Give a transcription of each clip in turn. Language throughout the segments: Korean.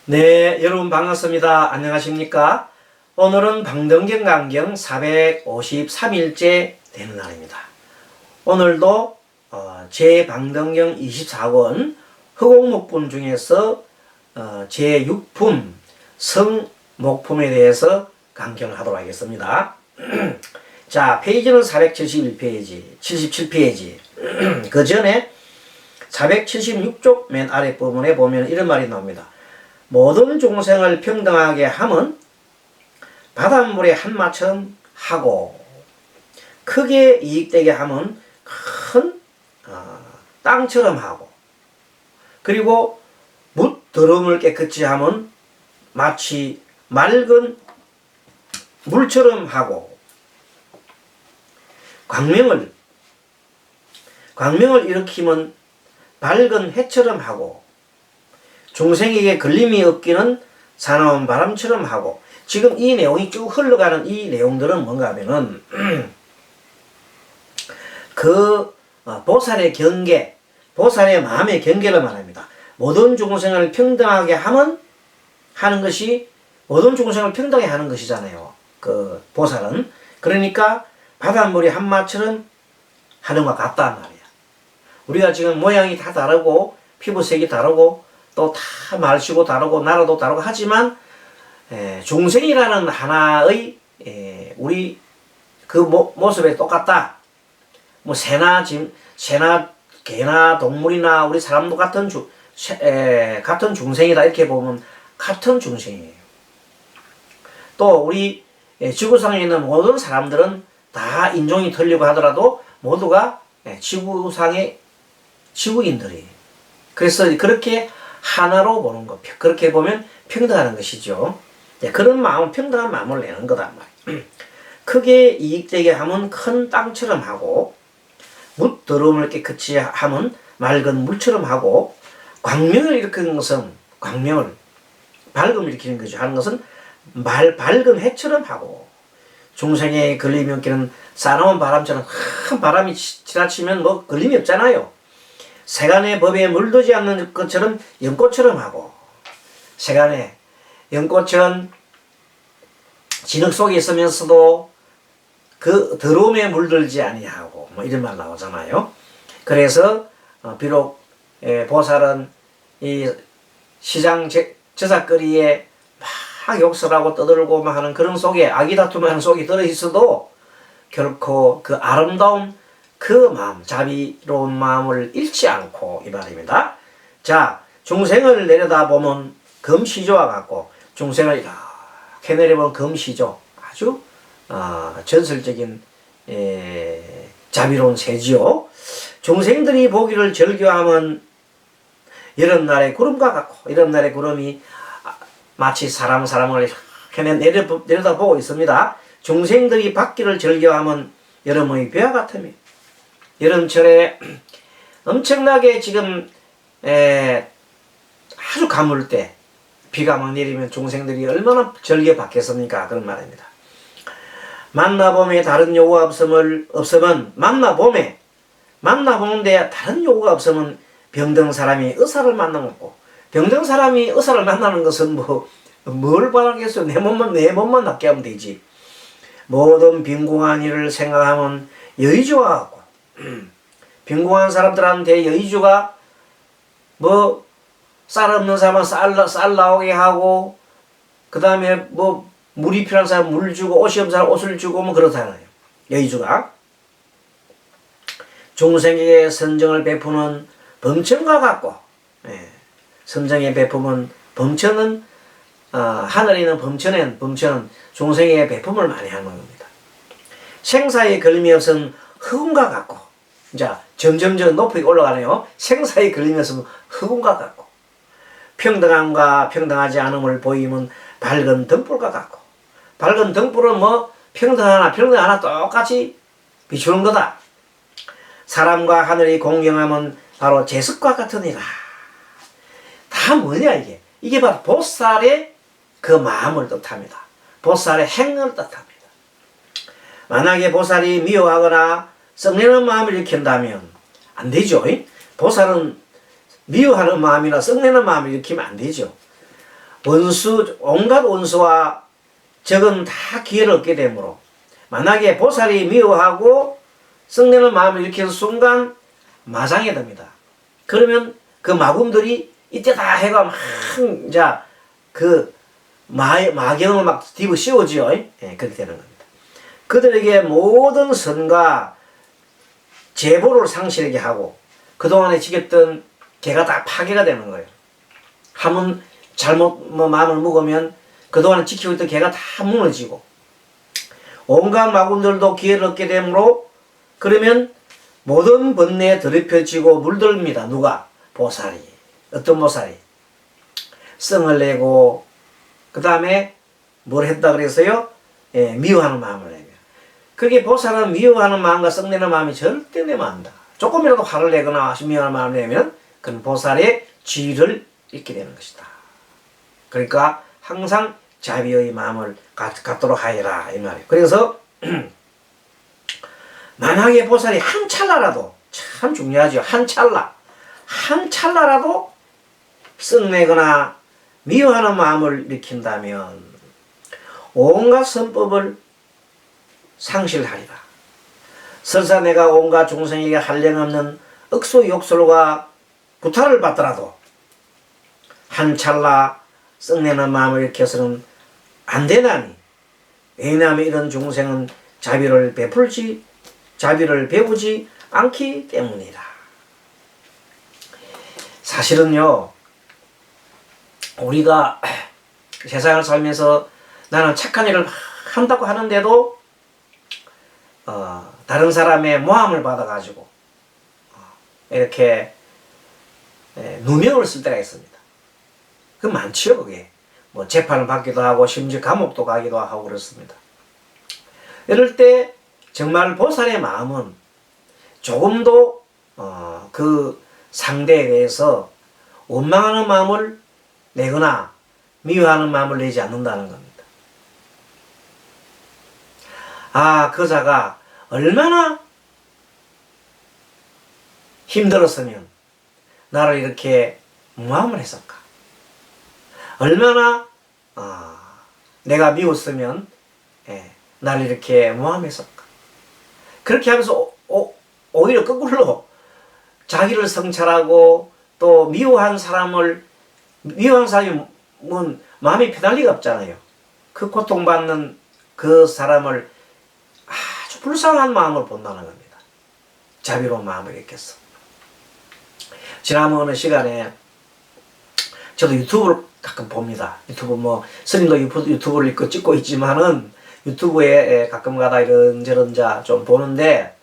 네, 여러분 반갑습니다. 안녕하십니까? 오늘은 방등경 강경 453일째 되는 날입니다. 오늘도 제 방등경 24권 허공목품 중에서 제6품 성목품에 대해서 강경을 하도록 하겠습니다. 자, 페이지는 471페이지, 77페이지. 그 전에 476쪽 맨 아래 부분에 보면 이런 말이 나옵니다. 모든 중생을 평등하게 함은 바닷물의 한마처럼 하고 크게 이익되게 함은 큰 땅처럼 하고 그리고 묻 더러움을 깨끗이 함은 마치 맑은 물처럼 하고 광명을 일으키면 밝은 해처럼 하고 중생에게 걸림이 없기는 사나운 바람처럼 하고. 지금 이 내용이 쭉 흘러가는 이 내용들은 뭔가 하면은 보살의 경계, 보살의 마음의 경계를 말합니다. 모든 중생을 평등하게 하는 것이 모든 중생을 평등하게 하는 것이잖아요. 그 보살은. 그러니까 바닷물이 한마처럼 하는 것 같단 말이야. 우리가 지금 모양이 다 다르고 피부색이 다르고 또 다 말씨고 다르고 나라도 다르고 하지만 중생이라는 하나의 우리 그 모습에 똑같다. 뭐 새나 개나 동물이나 우리 사람도 같은 중생이다 이렇게 보면 같은 중생이에요. 또 우리 지구상에 있는 모든 사람들은 다 인종이 틀리고 하더라도 모두가 지구상의 지구인들이에요. 그래서 그렇게 하나로 보는 것, 그렇게 보면 평등하는 것이죠. 그런 마음, 평등한 마음을 내는 거단 말이에요. 크게 이익되게 하면 큰 땅처럼 하고 묻 더러움을 깨끗이 하면 맑은 물처럼 하고 광명을 일으키는 것은 밝음을 일으키는 거죠. 하는 것은 밝은 해처럼 하고 중생의 걸림이 없기는 싸나운 바람처럼 큰 바람이 지나치면 뭐 걸림이 없잖아요. 세간의 법에 물들지 않는 것처럼 연꽃처럼 하고 세간의 연꽃은 진흙 속에 있으면서도 그 더러움에 물들지 아니하고 뭐 이런 말 나오잖아요. 그래서 비록 보살은 이 시장 저작거리에 막 욕설하고 떠들고 막 하는 그런 속에 아기다툼하는 속에 들어있어도 결코 그 아름다운 그 마음, 자비로운 마음을 잃지 않고 이 말입니다. 자, 중생을 내려다보면 금시조와 같고 중생을 이렇게 내려보면 금시조 아주 전설적인 자비로운 새지요. 중생들이 보기를 절교하면 여름날의 구름과 같고 여름날의 구름이 마치 사람을 이렇게 내려다보고 있습니다. 중생들이 받기를 절교하면 여름의 벼와 같으며 여름철에 엄청나게 지금 아주 가물 때 비가 막 내리면 중생들이 얼마나 절개 받겠습니까? 그런 말입니다. 만나봄에 다른 요구가 없으면 만나보는데 다른 요구가 없으면 병든 사람이 의사를 만나는 거고 병든 사람이 의사를 만나는 것은 뭘 바라겠어요? 내 몸만 낫게 하면 되지. 모든 빈궁한 일을 생각하면 여의주와 같고 빈궁한 사람들한테 여의주가 뭐 쌀 없는 사람은 쌀 나오게 하고 그 다음에 뭐 물이 필요한 사람 물 주고 옷이 없는 사람 옷을 주고 뭐 그렇잖아요. 여의주가 중생에게 선정을 베푸는 범천과 같고 선정의 베품은 범천은 하늘에 있는 범천은 중생에게 베품을 많이 하는 겁니다. 생사에 걸림이 없은 흑운과 같고 이제 점점 높이 올라가네요. 생사에 걸림이 없으면 흑운과 같고 평등함과 평등하지 않음을 보이면 밝은 등불과 같고 밝은 등불은 뭐 평등 하나 똑같이 비추는 거다. 사람과 하늘이 공경하면 바로 제습과 같으니라. 다 뭐냐 이게 바로 보살의 그 마음을 뜻합니다. 보살의 행을 뜻합니다. 만약에 보살이 미워하거나 썩내는 마음을 일으킨다면 안 되죠. 보살은 미워하는 마음이나 썩내는 마음을 일으키면 안 되죠. 온갖 원수와 적은 다 기회를 얻게 되므로 만약에 보살이 미워하고 썩내는 마음을 일으키는 순간 마상이 됩니다. 그러면 그 마군들이 이때 다 해가 막 이제 그 마경을 막 뒤집어 씌워지요. 예, 그렇게 되는 겁니다. 그들에게 모든 선과 제보를 상실하게 하고 그동안에 지켰던 개가 다 파괴가 되는 거예요. 한번 잘못 마음을 먹으면 그동안 지키고 있던 개가 다 무너지고 온갖 마군들도 기회를 얻게 되므로 그러면 모든 번뇌에 더럽혀지고 물들입니다. 누가? 보살이. 어떤 보살이? 성을 내고 그 다음에 뭘 했다 그래서요? 예, 미워하는 마음을 내면. 그게 보살은 미워하는 마음과 썩내는 마음이 절대 내면 안 된다. 조금이라도 화를 내거나 미워하는 마음을 내면 그건 보살의 지위를 잃게 되는 것이다. 그러니까 항상 자비의 마음을 갖도록 하여라 이 말이에요. 그래서 만약에 보살이 한 찰나라도 참 중요하죠. 한 찰나라도 썩내거나 미워하는 마음을 일으킨다면 온갖 선법을 상실하리라. 설사 내가 온갖 중생에게 한량없는 억수 욕설과 구타를 받더라도 한 찰나 썩내는 마음을 일으켜서는 안 되나니 왜냐하면 이런 중생은 자비를 배우지 않기 때문이라. 사실은요, 우리가 세상을 살면서 나는 착한 일을 한다고 하는데도 다른 사람의 모함을 받아가지고 이렇게 누명을 쓸 때가 있습니다. 그 많지요. 그게 뭐 재판을 받기도 하고 심지어 감옥도 가기도 하고 그렇습니다. 이럴 때 정말 보살의 마음은 조금도 그 상대에 대해서 원망하는 마음을 내거나 미워하는 마음을 내지 않는다는 겁니다. 그 자가 얼마나 힘들었으면 나를 이렇게 모함을 했을까? 얼마나 내가 미웠으면 나를 이렇게 모함했을까? 그렇게 하면서 오히려 거꾸로 자기를 성찰하고 또 미워한 사람이 마음이 편할 리가 없잖아요. 그 고통받는 그 사람을 아주 불쌍한 마음을 본다는 겁니다. 자비로운 마음을 일으켰어. 지난번 어느 시간에 저도 유튜브를 가끔 봅니다. 유튜브 스님도 유튜브를 찍고 있지만은 유튜브에 가끔 가다 이런저런 좀 보는데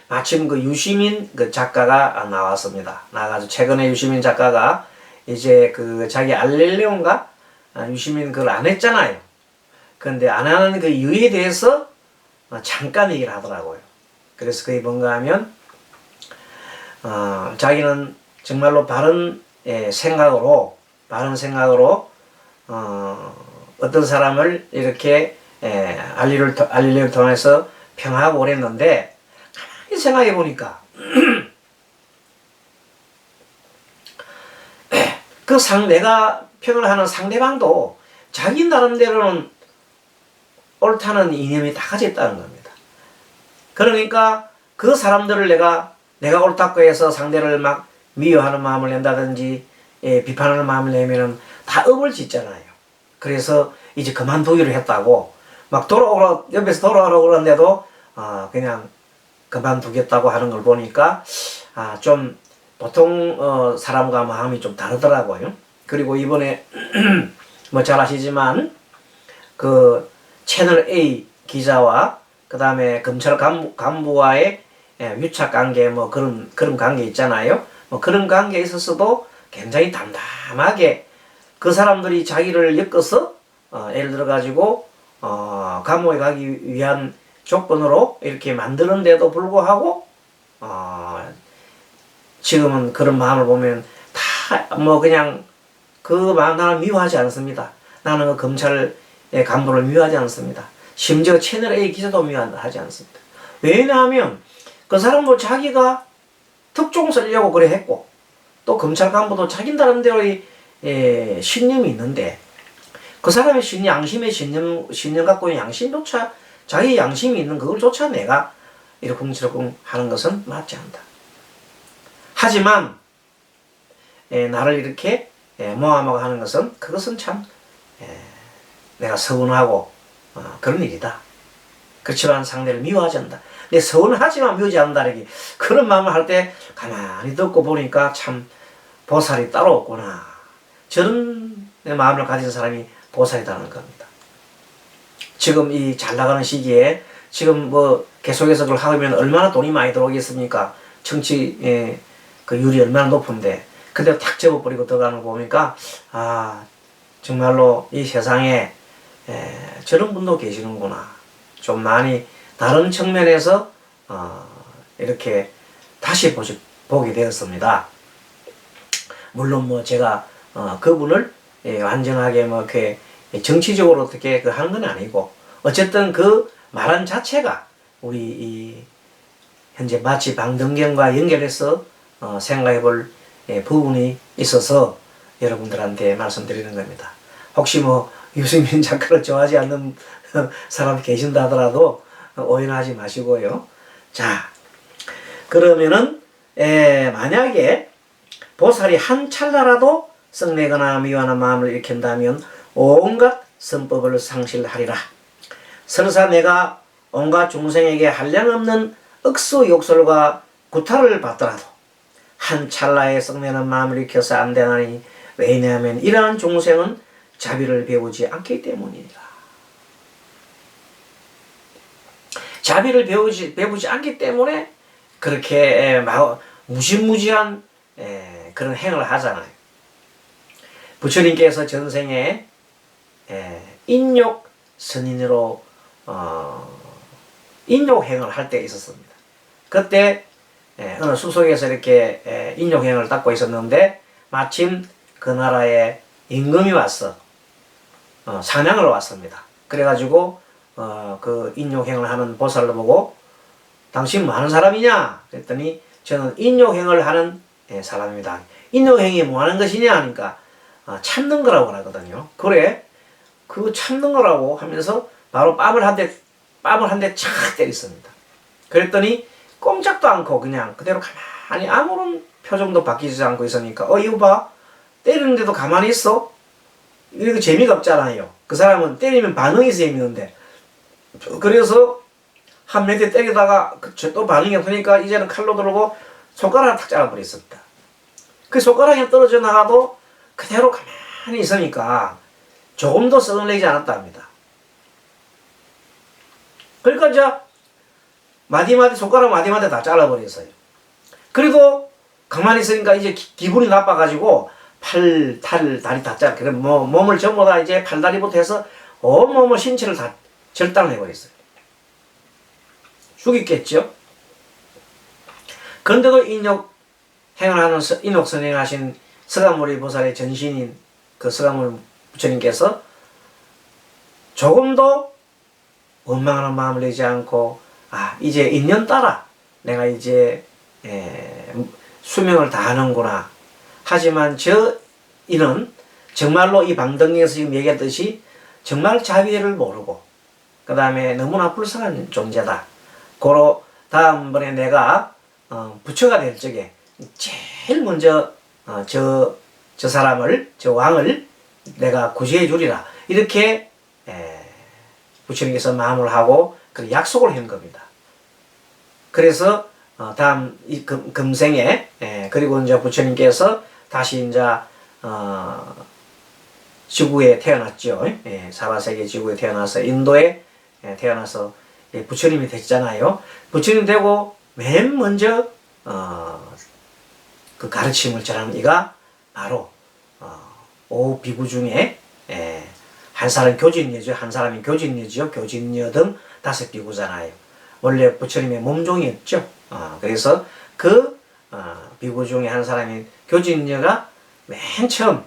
마침 그 유시민 그 작가가 나왔습니다. 나가지고 최근에 유시민 작가가 이제 그 자기 알렐레온가 유시민 그걸 안 했잖아요. 그런데 안 하는 그 이유에 대해서 잠깐 얘기를 하더라고요. 그래서 그게 뭔가 하면 자기는 정말로 바른 생각으로 어떤 사람을 이렇게 알릴레를 통해서 평하고 그랬는데 가만히 생각해 보니까 내가 평을 하는 상대방도 자기 나름대로는 옳다는 이념이 다 가지고 있다는 겁니다. 그러니까 그 사람들을 내가 옳다고 해서 상대를 막 미워하는 마음을 낸다든지 비판하는 마음을 내면은 다 업을 짓잖아요. 그래서 이제 그만두기로 했다고 막 옆에서 돌아오라고 그러는데도 그냥 그만두겠다고 하는 걸 보니까 좀 보통 사람과 마음이 좀 다르더라고요. 그리고 이번에 잘 아시지만 그 채널 A 기자와 그 다음에 검찰 간부와의 유착 관계 그런 관계 있잖아요. 그런 관계에 있어서도 굉장히 담담하게 그 사람들이 자기를 엮어서 예를 들어 가지고 감옥에 가기 위한 조건으로 이렇게 만드는데도 불구하고 지금은 그런 마음을 보면 다 그냥 그 마음 나는 미워하지 않습니다. 나는 그 검찰의 간부를 미워하지 않습니다. 심지어 채널 A 기자도 미워하지 않습니다. 왜냐하면 그 사람도 자기가 특종 쓰려고 그래 했고 또 검찰 간부도 자기 나름대로의 신념이 있는데 그 사람의 양심의 신념 갖고 있는 양심조차, 자기 양심이 있는 그걸조차 내가 이러쿵저러쿵 하는 것은 맞지 않다. 하지만 나를 이렇게 모함하고 하는 것은, 그것은 참 내가 서운하고 그런 일이다. 그렇지만 상대를 미워하지 않는다. 내 서운하지만 미워하지 않는다. 그런 마음을 할 때 가만히 듣고 보니까 참 보살이 따로 없구나. 저런 내 마음을 가진 사람이 보살이라는 겁니다. 지금 이 잘 나가는 시기에 지금 뭐 계속해서 그걸 하면 얼마나 돈이 많이 들어오겠습니까? 정치 그 율이 얼마나 높은데, 근데 탁 접어버리고 들어가는 거 보니까 정말로 이 세상에 저런 분도 계시는구나. 좀 많이 다른 측면에서 이렇게 다시 보게 되었습니다. 물론 뭐 제가 그분을 완전하게 뭐 이렇게 정치적으로 어떻게 하는 건 아니고, 어쨌든 그 말한 자체가 우리 이 현재 마치 방등경과 연결해서 생각해 볼 부분이 있어서 여러분들한테 말씀드리는 겁니다. 혹시 뭐 유승민 작가를 좋아하지 않는 사람 계신다 하더라도 오해는 하지 마시고요. 자, 그러면은 만약에 보살이 한 찰나라도 썩내거나 미워하는 마음을 일으킨다면 온갖 선법을 상실하리라. 설사 내가 온갖 중생에게 한량없는 억수 욕설과 구타를 받더라도 한 찰나에 썩내는 마음을 일으켜서 안 되나니, 왜냐하면 이러한 중생은 자비를 배우지 않기 때문이니라. 자비를 배우지 않기 때문에 그렇게 무시무시한 그런 행을 하잖아요. 부처님께서 전생에 인욕 선인으로 인욕행을 할 때 있었습니다. 그때 어느 수속에서 이렇게 인욕행을 닦고 있었는데 마침 그 나라에 임금이 왔어 사냥을 왔습니다. 그래가지고 그 인욕행을 하는 보살을 보고 당신 뭐 하는 사람이냐? 그랬더니 저는 인욕행을 하는 사람입니다. 인욕행이 뭐 하는 것이냐 하니까 참는 거라고 하거든요. 그래, 그 참는 거라고 하면서 바로 뺨을 한 대 착 때렸습니다. 그랬더니 꼼짝도 않고 그냥 그대로 가만히 아무런 표정도 바뀌지 않고 있으니까 이거 봐, 때리는데도 가만히 있어? 이거 재미가 없잖아요. 그 사람은 때리면 반응이 재미있는데, 그래서 한 몇 대 때리다가 또 반응이 없으니까 이제는 칼로 들고 손가락을 탁 잘라버렸습니다. 그 손가락이 떨어져 나가도 그대로 가만히 있으니까 조금도 썩을 내지 않았다 합니다. 그러니까 이제 손가락 마디마디 다 잘라버렸어요. 그래도 가만히 있으니까 이제 기분이 나빠가지고 팔, 다리 다 잘라. 그래 몸을 전부 다 이제 팔다리부터 해서 온몸을 신체를 다 절단해버렸어요. 죽였겠죠? 그런데도 인욕 선행하신 서가모니 보살의 전신인 그 서가모니 부처님께서 조금도 원망하는 마음을 내지 않고 이제 인연 따라 내가 이제 수명을 다하는구나. 하지만 저 이는 정말로 이 방등에서 지금 얘기했듯이 정말 자비를 모르고 그 다음에 너무나 불쌍한 존재다. 고로 다음번에 내가 부처가 될 적에 제일 먼저 저 사람을, 저 왕을 내가 구제해 주리라. 이렇게 부처님께서 마음을 하고 그 약속을 한 겁니다. 그래서 다음 이 금생에 그리고 이제 부처님께서 다시 이제 지구에 태어났죠. 사바세계 지구에 태어나서 인도에 태어나서 부처님이 됐잖아요. 부처님 되고 맨 먼저 그 가르침을 전하는 이가 바로 오 비구 중에 한 사람이 교진녀죠. 한 사람이 교진녀죠. 교진녀 등 5비구잖아요. 원래 부처님의 몸종이었죠. 그래서 그 비구 중에 한 사람인 교진녀가 맨 처음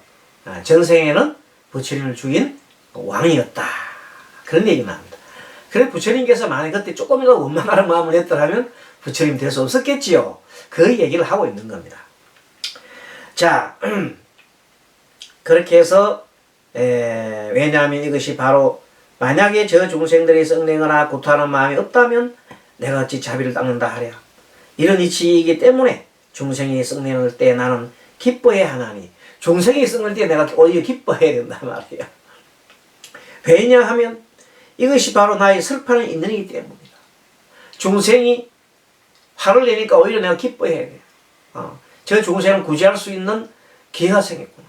전생에는 부처님을 죽인 왕이었다. 그런 얘기 나옵니다. 그래 부처님께서 만약 그때 조금이라도 원망하는 마음을 했더라면 부처님 될 수 없었겠지요. 그 얘기를 하고 있는 겁니다. 자, 그렇게 해서 왜냐하면 이것이 바로 만약에 저 중생들이 썩내거나 구토하는 마음이 없다면 내가 어찌 자비를 닦는다 하랴. 이런 이치이기 때문에 중생이 썩내는 때 나는 기뻐해야 하나니 중생이 썩낼 때 내가 오히려 기뻐해야 된단 말이야. 왜냐하면 이것이 바로 나의 슬퍼하는 인연이기 때문이다. 중생이 화를 내니까 오히려 내가 기뻐해야 돼. 저 중생을 구제할 수 있는 기회가 생겼구나.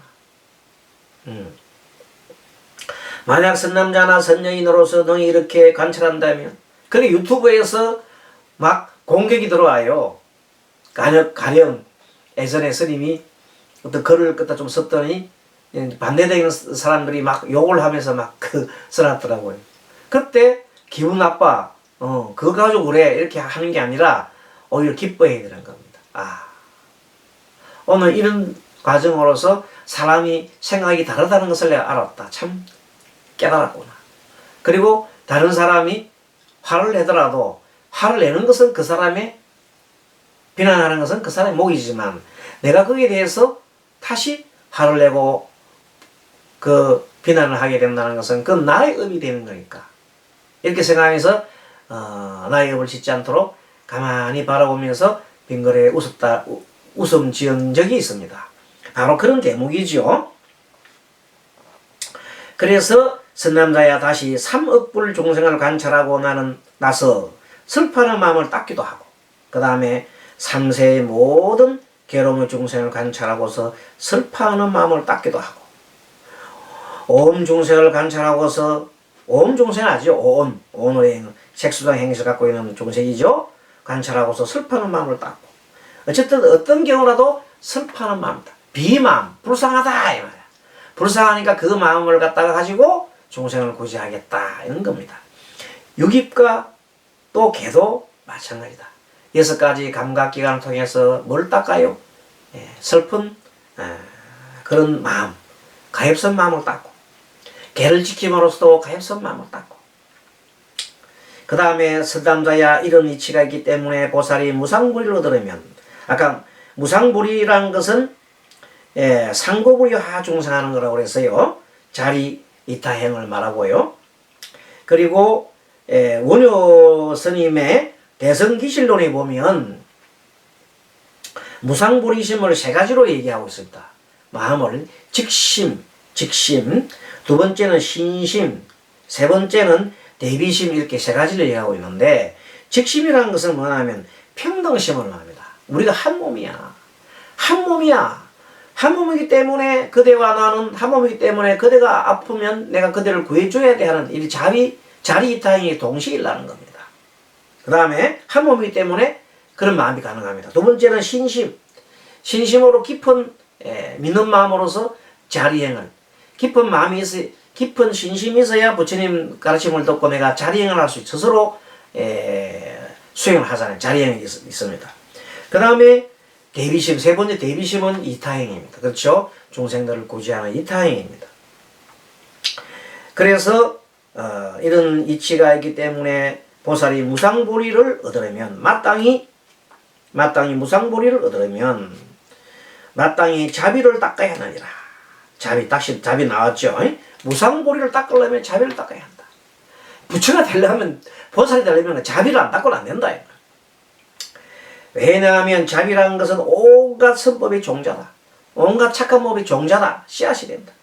만약 선남자나 선녀인으로서 너희 이렇게 관찰한다면, 그게 유튜브에서 막 공격이 들어와요. 가령 예전에 스님이 어떤 글을 갖다 좀 썼더니 반대되는 사람들이 막 욕을 하면서 막 써놨더라고요. 그때 기분 나빠. 그거 가지고 그래. 이렇게 하는 게 아니라 오히려 기뻐해야 되는 겁니다. 오늘 이런 과정으로서 사람이 생각이 다르다는 것을 내가 알았다. 참 깨달았구나. 그리고 다른 사람이 화를 내더라도 화를 내는 것은 그 사람의 비난하는 것은 그 사람의 목이지만 내가 거기에 대해서 다시 화를 내고 그 비난을 하게 된다는 것은 그건 나의 업이 되는 거니까 이렇게 생각하면서 나의 업을 짓지 않도록 가만히 바라보면서 빙그레 웃음 지은 적이 있습니다. 바로 그런 대목이죠. 그래서 선남자야 다시 3억 불 중생을 관찰하고 나서 슬퍼하는 마음을 닦기도 하고 그 다음에 3세의 모든 괴로움의 중생을 관찰하고서 슬퍼하는 마음을 닦기도 하고 온 중생을 관찰하고서 온 중생 아죠. 온의 색수당 행위를 갖고 있는 중생이죠. 관찰하고서 슬퍼하는 마음을 닦고 어쨌든 어떤 경우라도 슬퍼하는 마음이다. 비마음, 불쌍하다 이 말이야. 불쌍하니까 그 마음을 갖다가 가지고 중생을 구제하겠다 이런 겁니다. 육입과 또 개도 마찬가지다. 6가지 감각기관을 통해서 뭘 닦아요? 슬픈 그런 마음, 가엾은 마음을 닦고 개를 지킴으로써도 가엾은 마음을 닦고 그 다음에 선남자야 이런 이치가 있기 때문에 보살이 무상불이를 얻으려면 아까 무상불이라는 것은 상고불이하 중생하는 거라고 그랬어요. 자리 이타행을 말하고요. 그리고 원효 스님의 대성기실론에 보면 무상불이심을 3가지로 얘기하고 있습니다. 마음을 직심, 두 번째는 신심, 세 번째는 대비심 이렇게 3가지를 얘기하고 있는데 직심이라는 것은 뭐냐면 평등심을 말합니다. 우리가 한 몸이야. 한 몸이기 때문에 그대와 나는 한 몸이기 때문에 그대가 아프면 내가 그대를 구해줘야 돼 하는 이 자리이타행이 동시에 일어나는 겁니다. 그 다음에 한 몸이기 때문에 그런 마음이 가능합니다. 두 번째는 신심으로 깊은 믿는 마음으로서 자리행을 깊은 신심이 있어야 부처님 가르침을 듣고 내가 자리행을 할 수 있어 스스로 수행을 하잖아요. 자리행이 있습니다. 그 다음에 대비심, 3번째 대비심은 이타행입니다. 그렇죠? 중생들을 구제하는 이타행입니다. 그래서 이런 이치가 있기 때문에 보살이 무상보리를 얻으려면 마땅히 무상보리를 얻으려면 마땅히 자비를 닦아야 하느니라. 자비 나왔죠? 무상보리를 닦으려면 자비를 닦아야 한다. 부처가 되려면 보살이 되려면 자비를 안 닦고는 안 된다. 왜냐하면 자비라는 것은 온갖 선법의 종자다. 온갖 착한 법의 종자다. 씨앗이 된다.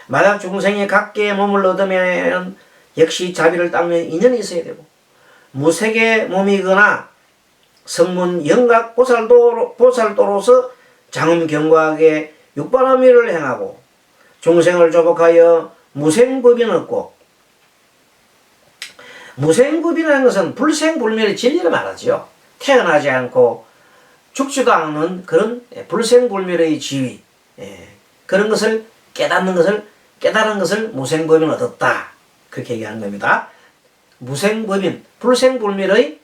만약 중생이 각계의 몸을 얻으면 역시 자비를 닦는 인연이 있어야 되고 무색의 몸이거나 성문 영각 보살도로서 장엄경과하게 육바라밀을 행하고 중생을 조복하여 무생법인 얻고 무생법이라는 것은 불생불멸의 진리를 말하죠. 태어나지 않고 죽지도 않는 그런 불생불멸의 지위 그런 것을 깨닫는 것을 무생법인 얻었다. 그렇게 얘기하는 겁니다. 무생법인 불생불멸의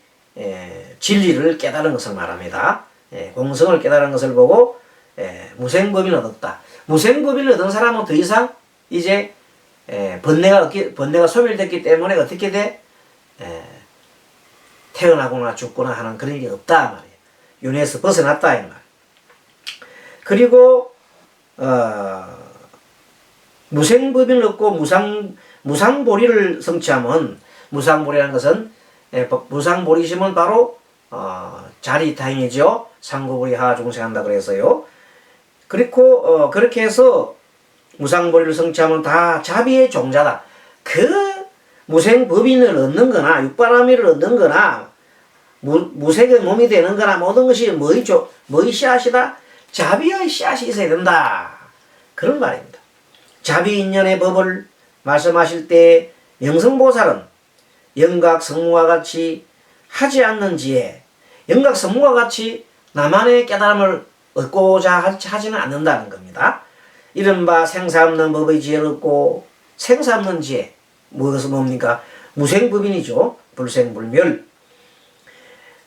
진리를 깨달은 것을 말합니다. 공성을 깨달은 것을 보고 무생법인 얻었다. 무생법인을 얻은 사람은 더 이상 이제 번뇌가 소멸됐기 때문에 어떻게 돼? 태어나거나 죽거나 하는 그런 일이 없다 말이에요. 윤회에서 벗어났다 이 말. 그리고 무생법인을 얻고 무상보리를 성취하면, 무상보리라는 것은 무상보리심은 바로 자리타행이죠. 상구보리 하하 중생한다 그래서요. 그리고 그렇게 해서 무상보리를 성취하면 다 자비의 종자다. 그 무생법인을 얻는 거나 육바라밀을 얻는 거나 무색의 몸이 되는 거나 모든 것이 뭐의 씨앗이다? 자비의 씨앗이 있어야 된다. 그런 말입니다. 자비인연의 법을 말씀하실 때 영성보살은 영각성무와 같이 하지 않는지에, 영각성무와 같이 나만의 깨달음을 얻고자 하지는 않는다는 겁니다. 이른바 생사 없는 법의 지혜를 얻고, 생사 없는 지혜, 무엇은 뭡니까? 무생법인이죠. 불생불멸.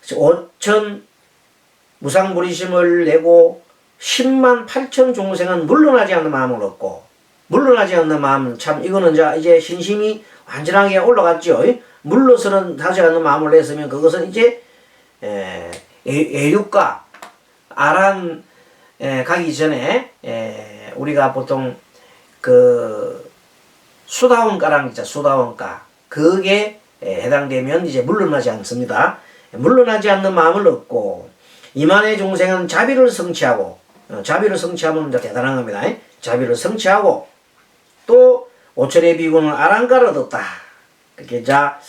5천 무상보리심을 내고 10만 8천 중생은 물러나지 않는 마음을 얻고, 물러나지 않는 마음은 참, 이거는 이제 신심이 완전하게 올라갔죠. 물러서는 하지 않는 마음을 냈으면 그것은 이제 애육가 아란 가기 전에 우리가 보통 그 수다원가랑 있죠. 수다원가. 그게 해당되면 이제 물러나지 않습니다. 물러나지 않는 마음을 얻고, 이만의 종생은 자비를 성취하고, 자비를 성취하면 이제 대단한 겁니다. 자비를 성취하고, 또 5천의 비구는 아랑가를 얻었다. 그렇게 10만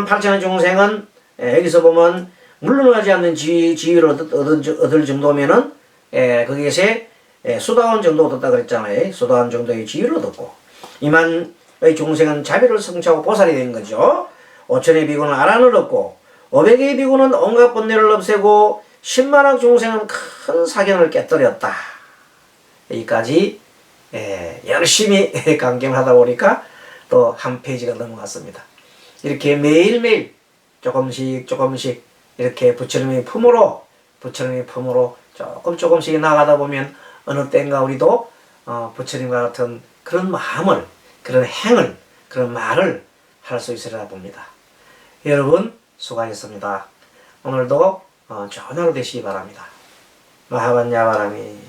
8천의 종생은 여기서 보면 물러나지 않는 지위를 얻을 정도면은 거기에서 수다원 정도 얻었다 그랬잖아요. 수다원 정도의 지위를 얻었고, 이만의 종생은 자비를 성취하고 보살이 된 거죠. 5천의 비구는 아란을 얻고, 500의 비구는 온갖 번뇌를 없애고, 10만억 중생은 큰 사견을 깨뜨렸다. 여기까지 열심히 강경하다 보니까 또 한 페이지가 넘어갔습니다. 이렇게 매일매일 조금씩 이렇게 부처님의 품으로 조금씩 나가다 보면 어느 때인가 우리도 부처님과 같은 그런 마음을, 그런 행을, 그런 말을 할 수 있으리라 봅니다. 여러분 수고하셨습니다. 오늘도 좋은 하루 되시기 바랍니다. 마하반야바라미.